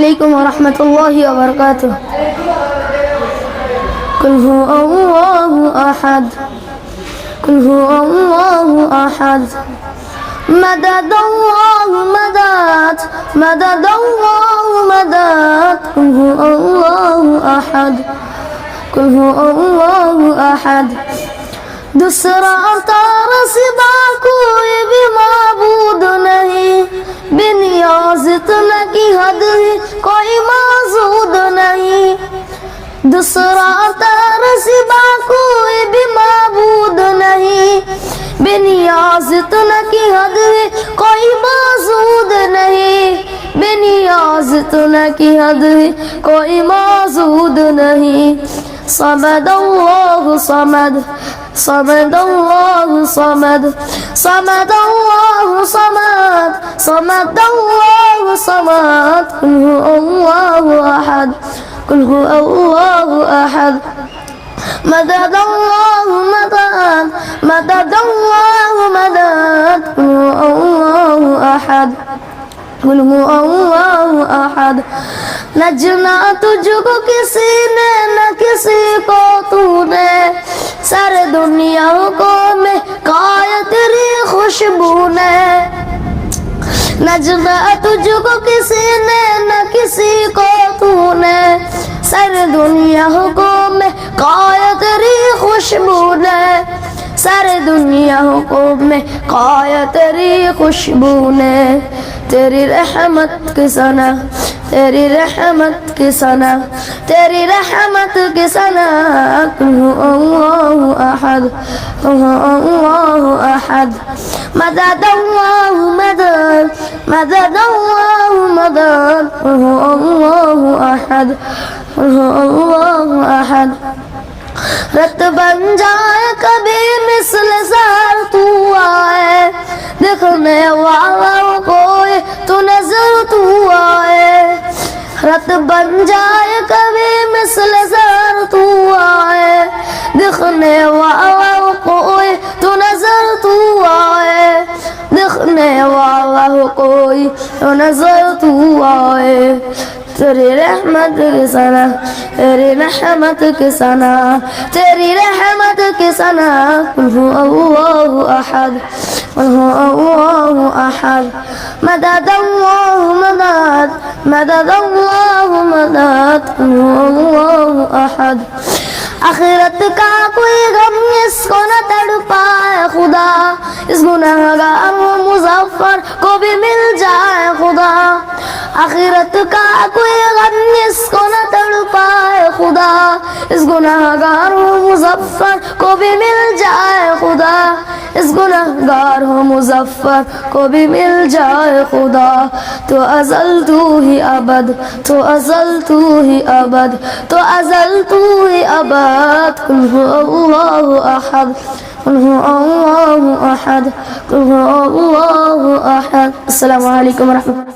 عليكم ورحمة الله وبركاته. قل هو الله أحد قل هو الله أحد مدد الله مدد مدد الله مدد قل هو الله أحد قل هو الله أحد दूसरा तारा सिवा कोई भी माबूद नहीं, बेनियाज़ इतना की हद है कोई मौजूद नहीं। दूसरा तारा सिवा कोई भी माबूद नहीं, बेनियाज़ इतना की हद है कोई मौजूद नहीं। बेनियाज़ इतना की हद है कोई मौजूद नहीं। समद अल्लाह समद صمد الله صمد صمد الله صمد صمد الله صمد قل هو الله أحد قل هو الله أحد مدد الله مدد مدد الله مدد قل هو الله أحد قل هو الله أحد न जना तुझको किसी ने न किसी को तूने, सारे दुनिया को में काया तेरी खुशबू ने। न जना तुझको किसी ने न किसी को तूने, सारे दुनिया को में काया तेरी खुशबू ने। सारे दुनिया को में काया तेरी खुशबू ने। तेरी रहमत की सना तेरी रहमत की सना तेरी रहमत की सना कुल हु अल्लाहु अहद कुल हु अल्लाहु अहद मदद अल्लाहु मदद मदद अल्लाहु मदद कुल हु अल्लाहु अहद कुल हु अल्लाहु अहद रत बन जाए कभी मिसल ज़र तू आए, देखने वाला कोई तू नजर तू आए। रत बन जाए कभी मिसल ज़र तू आए, देखने वाला कोई तू नजर तू आए। देखने वाला कोई तू नजर तू आए। तेरी रहमत की सना तेरी रहमत की सना तेरी रहमत की सना कुल हु अल्लाहु अहद कुल हु अल्लाहु अहद मदद अल्लाहु मदद मदद अल्लाहु मदद कुल हु अल्लाहु अहद। आखिरत का कोई गम इसको न तड़पाए खुदा, इस गुनहगार मुज़फ़्फ़र को भी मिल जाए खुदा। आखिरत का कोई गम इसको न तड़पाए खुदा, इस गुनहगार मुज़फ़्फ़र को भी मिल जाए खुदा। इस गुनहगार मुज़फ़्फ़र को भी मिल जाए खुदा। तो अज़ल तू ही अबद तो अज़ल तू ही अबद तो अज़ल तू ही अबद कुल हु अल्लाहु अहद कुल हु अल्लाहु अहद कुल हु अल्लाहु अहद। अस्सलामु अलैकुम व रहमतुल्लाह।